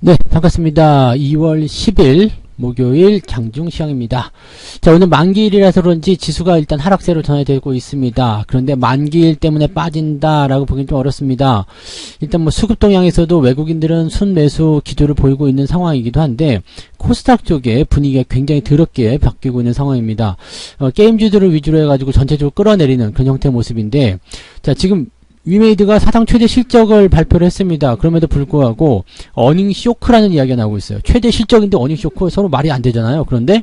네, 반갑습니다. 2월 10일 목요일 장중 시황입니다. 자, 오늘 만기일이라서 그런지 지수가 일단 하락세로 전환되고 있습니다. 그런데 만기일 때문에 빠진다라고 보기는 좀 어렵습니다. 일단 뭐 수급 동향에서도 외국인들은 순매수 기조를 보이고 있는 상황이기도 한데 코스닥 쪽에 분위기가 굉장히 더럽게 바뀌고 있는 상황입니다. 게임주들을 위주로 해가지고 전체적으로 끌어내리는 그런 형태의 모습인데, 자, 지금 위메이드가 사상 최대 실적을 발표를 했습니다. 그럼에도 불구하고 어닝 쇼크라는 이야기가 나오고 있어요. 최대 실적인데 어닝 쇼크, 서로 말이 안 되잖아요. 그런데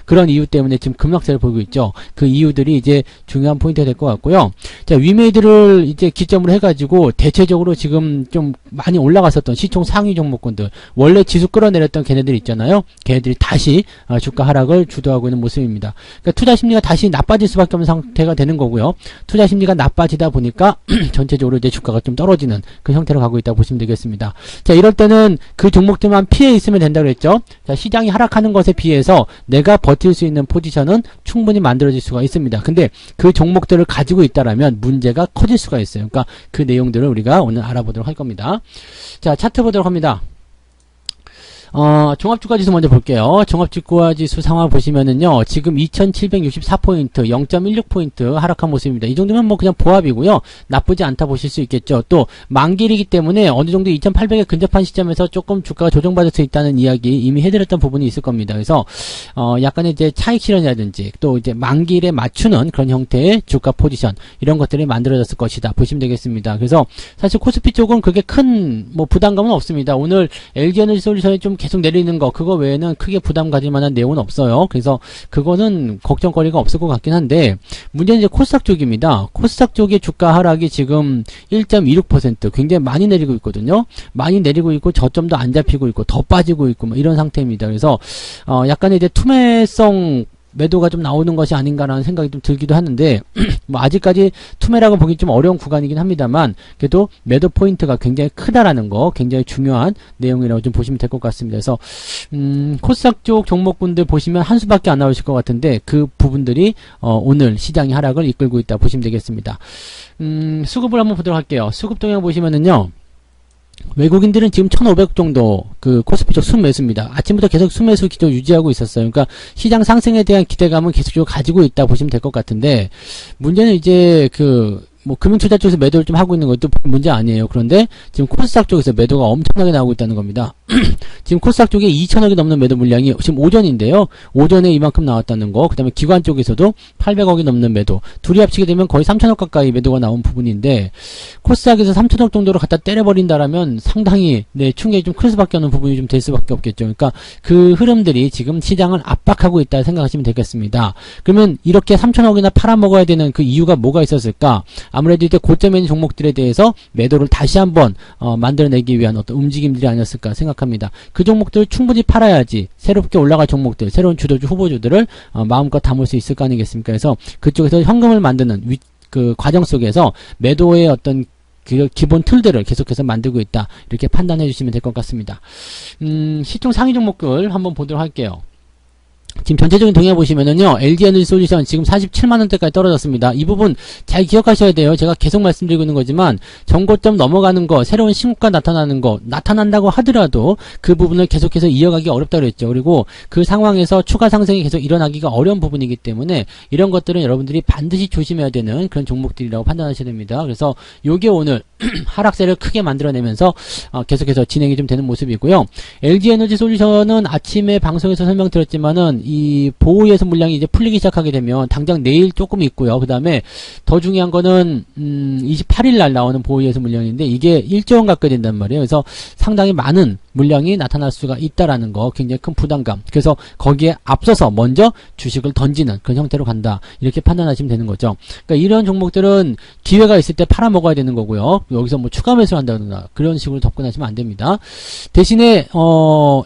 그런 이유 때문에 지금 급락세를 보이고 있죠. 그 이유들이 이제 중요한 포인트가 될 것 같고요. 자, 위메이드를 이제 기점으로 해가지고 대체적으로 지금 좀 많이 올라갔었던 시총 상위 종목군들, 원래 지수 끌어내렸던 걔네들 있잖아요. 걔네들이 다시 주가 하락을 주도하고 있는 모습입니다. 그러니까 투자 심리가 다시 나빠질 수밖에 없는 상태가 되는 거고요. 투자 심리가 나빠지다 보니까 전체적으로 이제 주가가 좀 떨어지는 그 형태로 가고 있다고 보시면 되겠습니다. 자, 이럴 때는 그 종목들만 피해 있으면 된다고 그랬죠. 자, 시장이 하락하는 것에 비해서 내가 버틸 수 있는 포지션은 충분히 만들어질 수가 있습니다. 근데 그 종목들을 가지고 있다라면 문제가 커질 수가 있어요. 그러니까 그 내용들을 우리가 오늘 알아보도록 할 겁니다. 자, 차트 보도록 합니다. 종합주가지수 먼저 볼게요. 종합주가지수 상황 보시면은요, 지금 2764포인트, 0.16포인트 하락한 모습입니다. 이 정도면 뭐 그냥 보합이고요. 나쁘지 않다 보실 수 있겠죠. 또, 만기일이기 때문에 어느 정도 2800에 근접한 시점에서 조금 주가가 조정받을 수 있다는 이야기 이미 해드렸던 부분이 있을 겁니다. 그래서, 약간의 이제 차익 실현이라든지, 또 이제 만기일에 맞추는 그런 형태의 주가 포지션, 이런 것들이 만들어졌을 것이다. 보시면 되겠습니다. 그래서, 사실 코스피 쪽은 그게 큰, 뭐, 부담감은 없습니다. 오늘 LG에너지 솔루션이 좀 계속 내리는 거, 그거 외에는 크게 부담 가질 만한 내용은 없어요. 그래서 그거는 걱정거리가 없을 것 같긴 한데, 문제는 이제 코스닥 쪽입니다. 코스닥 쪽의 주가 하락이 지금 1.26% 굉장히 많이 내리고 있거든요. 많이 내리고 있고 저점도 안 잡히고 있고 더 빠지고 있고 뭐 이런 상태입니다. 그래서 약간의 이제 투매성 매도가 좀 나오는 것이 아닌가라는 생각이 좀 들기도 하는데, 뭐 아직까지 투매라고 보기 좀 어려운 구간이긴 합니다만, 그래도 매도 포인트가 굉장히 크다라는 거, 굉장히 중요한 내용이라고 좀 보시면 될 것 같습니다. 그래서 코스닥 쪽 종목군들 보시면 한 수밖에 안 나오실 것 같은데, 그 부분들이 오늘 시장의 하락을 이끌고 있다 보시면 되겠습니다. 수급을 한번 보도록 할게요. 수급 동향 보시면은요, 외국인들은 지금 1500 정도 그 코스피 쪽 순매수입니다. 아침부터 계속 순매수 기조 유지하고 있었어요. 그러니까 시장 상승에 대한 기대감은 계속적으로 가지고 있다 보시면 될 것 같은데, 문제는 이제 뭐 금융투자 쪽에서 매도를 좀 하고 있는 것도 문제 아니에요. 그런데 지금 코스닥 쪽에서 매도가 엄청나게 나오고 있다는 겁니다. 지금 코스닥 쪽에 2천억이 넘는 매도 물량이 지금 오전인데요. 오전에 이만큼 나왔다는 거. 그 다음에 기관 쪽에서도 800억이 넘는 매도. 둘이 합치게 되면 거의 3천억 가까이 매도가 나온 부분인데, 코스닥에서 3천억 정도로 갖다 때려버린다라면 상당히 충격이 좀 클 수밖에 없는 부분이 좀 될 수밖에 없겠죠. 그러니까 그 흐름들이 지금 시장을 압박하고 있다 생각하시면 되겠습니다. 그러면 이렇게 3천억이나 팔아먹어야 되는 그 이유가 뭐가 있었을까? 아무래도 이제 고점에 있는 종목들에 대해서 매도를 다시 한번 만들어내기 위한 어떤 움직임들이 아니었을까 생각합니다. 그 종목들을 충분히 팔아야지 새롭게 올라갈 종목들, 새로운 주도주, 후보주들을 마음껏 담을 수 있을 거 아니겠습니까? 그래서 그쪽에서 현금을 만드는 그 과정 속에서 매도의 어떤 그 기본 틀들을 계속해서 만들고 있다, 이렇게 판단해 주시면 될 것 같습니다. 시총 상위 종목들 한번 보도록 할게요. 지금 전체적인 동향 보시면은요, LG에너지 솔루션 지금 47만원대까지 떨어졌습니다. 이 부분 잘 기억하셔야 돼요. 제가 계속 말씀드리고 있는 거지만, 전고점 넘어가는 거, 새로운 신고가 나타나는 거, 나타난다고 하더라도 그 부분을 계속해서 이어가기 어렵다고 그랬죠. 그리고 그 상황에서 추가 상승이 계속 일어나기가 어려운 부분이기 때문에 이런 것들은 여러분들이 반드시 조심해야 되는 그런 종목들이라고 판단하셔야 됩니다. 그래서 요게 오늘 하락세를 크게 만들어내면서 계속해서 진행이 좀 되는 모습이고요. LG에너지 솔루션은 아침에 방송에서 설명드렸지만은 이 보호예수 물량이 이제 풀리기 시작하게 되면 당장 내일 조금 있고요. 그 다음에 더 중요한 거는 28일 날 나오는 보호예수 물량인데 이게 1조 원 가까이 된단 말이에요. 그래서 상당히 많은 물량이 나타날 수가 있다라는 거, 굉장히 큰 부담감. 그래서 거기에 앞서서 먼저 주식을 던지는 그런 형태로 간다, 이렇게 판단하시면 되는 거죠. 그러니까 이런 종목들은 기회가 있을 때 팔아먹어야 되는 거고요. 여기서 뭐 추가 매수를 한다거나 그런 식으로 접근하시면 안 됩니다. 대신에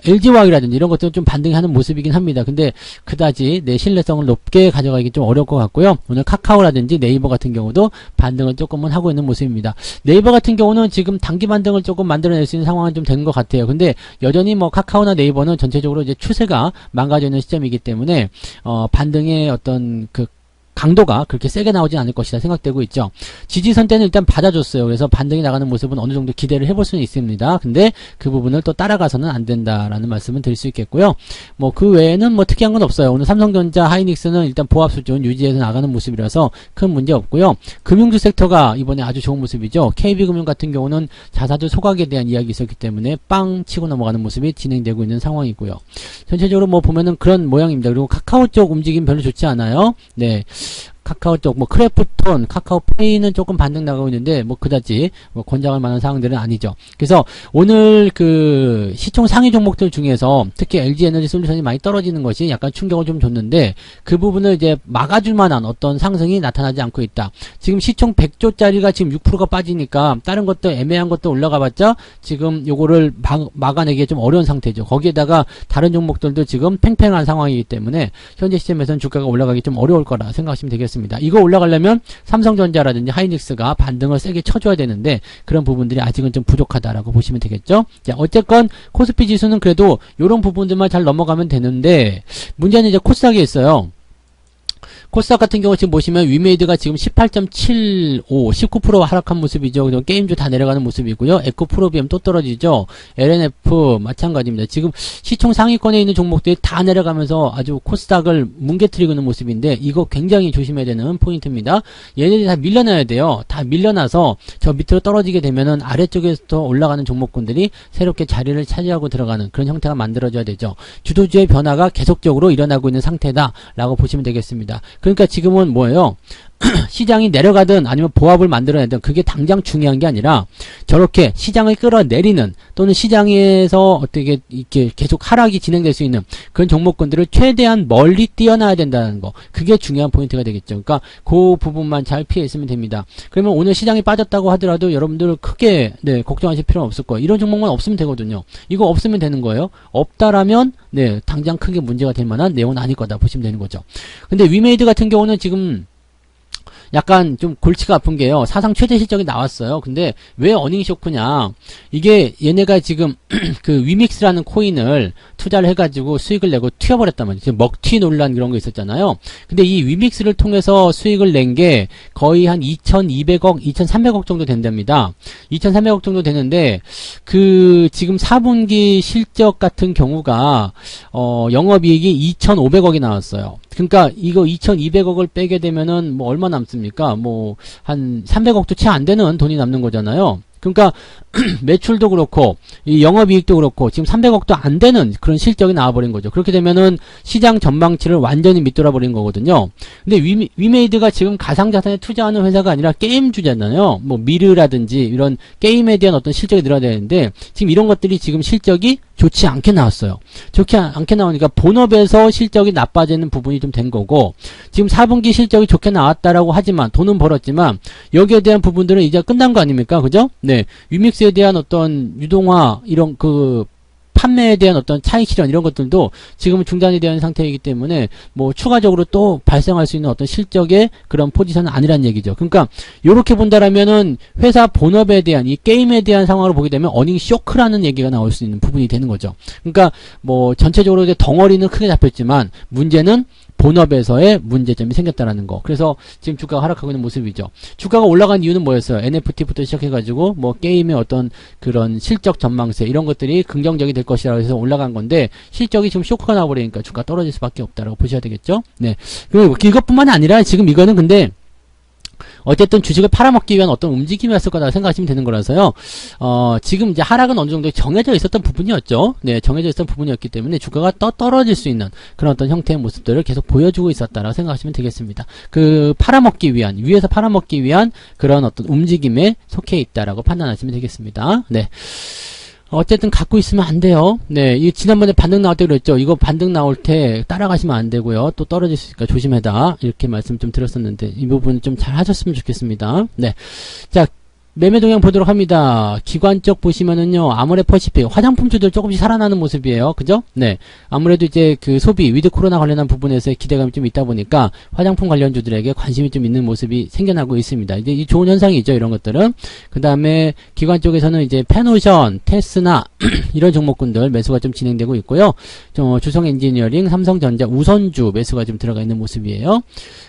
LG화학이라든지 이런 것들은 좀 반등이 하는 모습이긴 합니다. 근데 그다지 내 신뢰성을 높게 가져가기 좀 어려울 것 같고요. 오늘 카카오라든지 네이버 같은 경우도 반등을 조금은 하고 있는 모습입니다. 네이버 같은 경우는 지금 단기 반등을 조금 만들어낼 수 있는 상황은 좀 된 것 같아요. 근데 여전히 뭐 카카오나 네이버는 전체적으로 이제 추세가 망가져 있는 시점이기 때문에 반등의 어떤 그 강도가 그렇게 세게 나오지 않을 것이다 생각되고 있죠. 지지선 때는 일단 받아줬어요. 그래서 반등이 나가는 모습은 어느 정도 기대를 해볼 수는 있습니다. 근데 그 부분을 또 따라가서는 안 된다라는 말씀은 드릴 수 있겠고요. 뭐 그 외에는 뭐 특이한 건 없어요. 오늘 삼성전자, 하이닉스는 일단 보합 수준 유지해서 나가는 모습이라서 큰 문제 없고요. 금융주 섹터가 이번에 아주 좋은 모습이죠. KB금융 같은 경우는 자사주 소각에 대한 이야기 있었기 때문에 빵 치고 넘어가는 모습이 진행되고 있는 상황이고요. 전체적으로 뭐 보면은 그런 모양입니다. 그리고 카카오 쪽 움직임 별로 좋지 않아요. 네. 카카오 쪽, 뭐, 크래프톤, 카카오페이는 조금 반등 나가고 있는데, 뭐, 그다지, 뭐, 권장할 만한 상황들은 아니죠. 그래서, 오늘 그, 시총 상위 종목들 중에서, 특히 LG 에너지 솔루션이 많이 떨어지는 것이 약간 충격을 좀 줬는데, 그 부분을 이제 막아줄 만한 어떤 상승이 나타나지 않고 있다. 지금 시총 100조짜리가 지금 6%가 빠지니까, 다른 것도 애매한 것도 올라가 봤자, 지금 요거를 막아내기가 좀 어려운 상태죠. 거기에다가, 다른 종목들도 지금 팽팽한 상황이기 때문에, 현재 시점에서는 주가가 올라가기 좀 어려울 거라 생각하시면 되겠습니다. 이거 올라가려면 삼성전자라든지 하이닉스가 반등을 세게 쳐줘야 되는데 그런 부분들이 아직은 좀 부족하다라고 보시면 되겠죠. 자, 어쨌건 코스피 지수는 그래도 이런 부분들만 잘 넘어가면 되는데 문제는 이제 코스닥에 있어요. 코스닥 같은 경우 지금 보시면 위메이드가 지금 18.75, 19% 하락한 모습이죠. 그리고 게임주 다 내려가는 모습이고요. 에코프로비엠 또 떨어지죠. LNF 마찬가지입니다. 지금 시총 상위권에 있는 종목들이 다 내려가면서 아주 코스닥을 뭉개뜨리고 있는 모습인데 이거 굉장히 조심해야 되는 포인트입니다. 얘네들이 다 밀려나야 돼요. 다 밀려나서 저 밑으로 떨어지게 되면은 아래쪽에서 올라가는 종목군들이 새롭게 자리를 차지하고 들어가는 그런 형태가 만들어져야 되죠. 주도주의 변화가 계속적으로 일어나고 있는 상태다라고 보시면 되겠습니다. 그러니까 지금은 뭐예요? 시장이 내려가든 아니면 보합을 만들어내든 그게 당장 중요한 게 아니라 저렇게 시장을 끌어내리는 또는 시장에서 어떻게 이렇게 계속 하락이 진행될 수 있는 그런 종목군들을 최대한 멀리 뛰어나야 된다는 거. 그게 중요한 포인트가 되겠죠. 그러니까 그 부분만 잘 피해 있으면 됩니다. 그러면 오늘 시장이 빠졌다고 하더라도 여러분들 크게 걱정하실 필요는 없을 거예요. 이런 종목만 없으면 되거든요. 이거 없으면 되는 거예요. 없다라면 당장 크게 문제가 될 만한 내용은 아닐 거다 보시면 되는 거죠. 근데 위메이드 같은 경우는 지금 약간 좀 골치가 아픈 게요. 사상 최대 실적이 나왔어요. 근데 왜 어닝 쇼크냐? 이게 얘네가 지금 그 위믹스라는 코인을 투자를 해가지고 수익을 내고 튀어버렸단 말이에요. 지금 먹튀 논란 그런 거 있었잖아요. 근데 이 위믹스를 통해서 수익을 낸 게 거의 한 2,200억, 2,300억 정도 된답니다. 2,300억 정도 되는데 그 지금 4분기 실적 같은 경우가 영업이익이 2,500억이 나왔어요. 그러니까 이거 2,200억을 빼게 되면은 뭐 얼마 남습니까? 뭐 한 300억도 채 안 되는 돈이 남는 거잖아요. 그러니까 매출도 그렇고 이 영업이익도 그렇고 지금 300억도 안 되는 그런 실적이 나와버린 거죠. 그렇게 되면은 시장 전망치를 완전히 밑돌아버린 거거든요. 근데 위메이드가 지금 가상자산에 투자하는 회사가 아니라 게임주잖아요. 뭐 미르라든지 이런 게임에 대한 어떤 실적이 늘어야 되는데 지금 이런 것들이 지금 실적이 좋지 않게 나왔어요. 좋지 않게 나오니까 본업에서 실적이 나빠지는 부분이 좀 된 거고 지금 4분기 실적이 좋게 나왔다라고 하지만 돈은 벌었지만 여기에 대한 부분들은 이제 끝난 거 아닙니까? 그죠? 네. 위믹스에 대한 어떤 유동화 이런 그 판매에 대한 어떤 차익 실현 이런 것들도 지금은 중단이 되어 있는 상태이기 때문에 뭐 추가적으로 또 발생할 수 있는 어떤 실적의 그런 포지션은 아니란 얘기죠. 그러니까 요렇게 본다라면은 회사 본업에 대한 이 게임에 대한 상황으로 보게 되면 어닝 쇼크라는 얘기가 나올 수 있는 부분이 되는 거죠. 그러니까 뭐 전체적으로 이제 덩어리는 크게 잡혔지만 문제는 본업에서의 문제점이 생겼다라는 거. 그래서 지금 주가가 하락하고 있는 모습이죠. 주가가 올라간 이유는 뭐였어요? NFT부터 시작해가지고 뭐 게임의 어떤 그런 실적 전망세 이런 것들이 긍정적이 될 것이라고 해서 올라간 건데 실적이 지금 쇼크가 나버리니까 주가 떨어질 수밖에 없다라고 보셔야 되겠죠. 네. 그리고 이것뿐만이 아니라 지금 이거는 근데 어쨌든 주식을 팔아먹기 위한 어떤 움직임이었을 거다 생각하시면 되는 거라서요. 지금 이제 하락은 어느 정도 정해져 있었던 부분이었죠. 네, 정해져 있었던 부분이었기 때문에 주가가 떨어질 수 있는 그런 어떤 형태의 모습들을 계속 보여주고 있었다라고 생각하시면 되겠습니다. 그 팔아먹기 위한, 위에서 팔아먹기 위한 그런 어떤 움직임에 속해 있다라고 판단하시면 되겠습니다. 네. 어쨌든 갖고 있으면 안 돼요. 네, 이 지난번에 반등 나올 때 그랬죠. 이거 반등 나올 때 따라가시면 안 되고요. 또 떨어질 수 있으니까 조심해라. 이렇게 말씀 좀 드렸었는데 이 부분 좀 잘 하셨으면 좋겠습니다. 네, 자 매매 동향 보도록 합니다. 기관 쪽 보시면은요, 아모레퍼시픽, 화장품주들 조금씩 살아나는 모습이에요. 그죠? 네. 아무래도 이제 그 소비, 위드 코로나 관련한 부분에서의 기대감이 좀 있다 보니까 화장품 관련주들에게 관심이 좀 있는 모습이 생겨나고 있습니다. 이제 이 좋은 현상이죠, 이런 것들은. 그 다음에 기관 쪽에서는 이제 페노션, 테스나, 이런 종목군들 매수가 좀 진행되고 있고요. 주성 엔지니어링, 삼성전자, 우선주 매수가 좀 들어가 있는 모습이에요.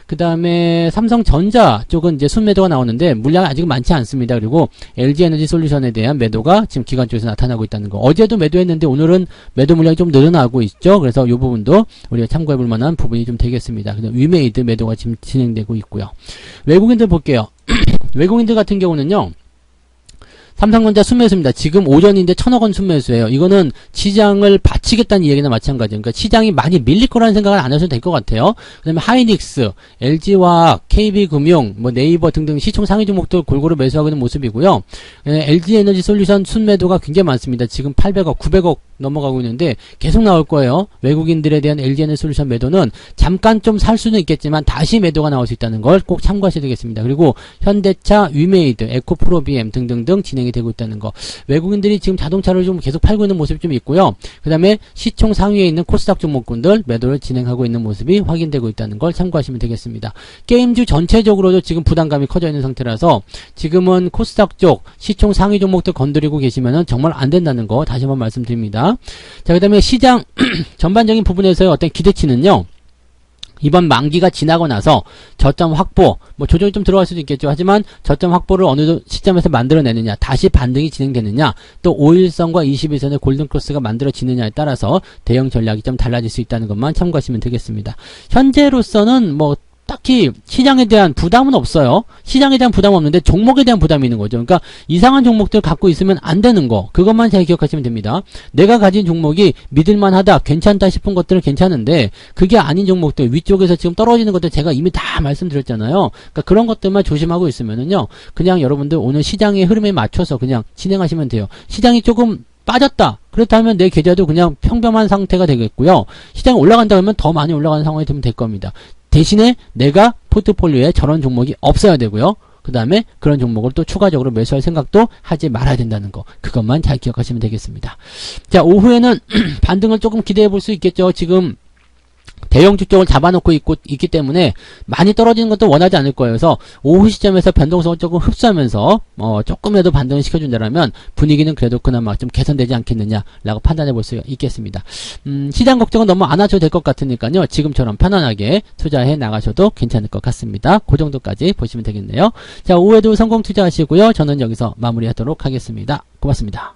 그 다음에 삼성전자 쪽은 이제 순매도가 나오는데 물량이 아직 많지 않습니다. 그리고 LG에너지 솔루션에 대한 매도가 지금 기관 쪽에서 나타나고 있다는 거. 어제도 매도했는데 오늘은 매도 물량이 좀 늘어나고 있죠. 그래서 이 부분도 우리가 참고해 볼 만한 부분이 좀 되겠습니다. 그다음 위메이드 매도가 지금 진행되고 있고요. 외국인들 볼게요. 외국인들 같은 경우는요. 삼성전자 순매수입니다. 지금 오전인데 1,000억 순매수예요. 이거는 시장을 바치겠다는 얘기나 마찬가지예요. 그러니까 시장이 많이 밀릴 거라는 생각을 안 하셔도 될 것 같아요. 그 다음에 하이닉스, LG화학, KB금융, 뭐 네이버 등등 시총 상위 종목들 골고루 매수하고 있는 모습이고요. LG에너지 솔루션 순매도가 굉장히 많습니다. 지금 800억, 900억 넘어가고 있는데 계속 나올 거예요. 외국인들에 대한 LG에너지 솔루션 매도는 잠깐 좀 살 수는 있겠지만 다시 매도가 나올 수 있다는 걸 꼭 참고하셔야 되겠습니다. 그리고 현대차, 위메이드, 에코프로비엠 등등등 진행이 되고 있다는 거. 외국인들이 지금 자동차를 좀 계속 팔고 있는 모습이 좀 있고요. 그 다음에 시총 상위에 있는 코스닥 종목군들 매도를 진행하고 있는 모습이 확인되고 있다는 걸 참고하시면 되겠습니다. 게임주 전체적으로도 지금 부담감이 커져 있는 상태라서 지금은 코스닥 쪽 시총 상위 종목들 건드리고 계시면은 정말 안 된다는 거 다시 한번 말씀드립니다. 자, 그 다음에 시장 전반적인 부분에서의 어떤 기대치는요. 이번 만기가 지나고 나서 저점 확보, 뭐 조정이 좀 들어갈 수도 있겠죠. 하지만 저점 확보를 어느 시점에서 만들어내느냐, 다시 반등이 진행되느냐, 또 5일선과 21선의 골든크로스가 만들어지느냐에 따라서 대응 전략이 좀 달라질 수 있다는 것만 참고하시면 되겠습니다. 현재로서는 뭐 딱히 시장에 대한 부담은 없어요. 시장에 대한 부담은 없는데 종목에 대한 부담이 있는 거죠. 그러니까 이상한 종목들 갖고 있으면 안 되는 거. 그것만 잘 기억하시면 됩니다. 내가 가진 종목이 믿을만하다, 괜찮다 싶은 것들은 괜찮은데 그게 아닌 종목들, 위쪽에서 지금 떨어지는 것들 제가 이미 다 말씀드렸잖아요. 그러니까 그런 것들만 조심하고 있으면은요. 그냥 여러분들 오늘 시장의 흐름에 맞춰서 그냥 진행하시면 돼요. 시장이 조금 빠졌다. 그렇다면 내 계좌도 그냥 평범한 상태가 되겠고요. 시장이 올라간다 그러면 더 많이 올라가는 상황이 되면 될 겁니다. 대신에 내가 포트폴리오에 저런 종목이 없어야 되고요. 그 다음에 그런 종목을 또 추가적으로 매수할 생각도 하지 말아야 된다는 거. 그것만 잘 기억하시면 되겠습니다. 자, 오후에는 반등을 조금 기대해 볼 수 있겠죠. 지금 대형주 쪽을 잡아놓고 있기 때문에 많이 떨어지는 것도 원하지 않을 거예요. 그래서 오후 시점에서 변동성을 조금 흡수하면서 조금이라도 반등을 시켜준다면 분위기는 그래도 그나마 좀 개선되지 않겠느냐라고 판단해 볼 수 있겠습니다. 시장 걱정은 너무 안 하셔도 될 것 같으니까요. 지금처럼 편안하게 투자해 나가셔도 괜찮을 것 같습니다. 그 정도까지 보시면 되겠네요. 자, 오후에도 성공 투자하시고요. 저는 여기서 마무리하도록 하겠습니다. 고맙습니다.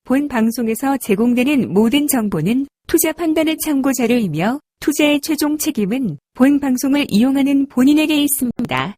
본 방송에서 제공되는 모든 정보는 투자 판단의 참고 자료이며 투자의 최종 책임은 본 방송을 이용하는 본인에게 있습니다.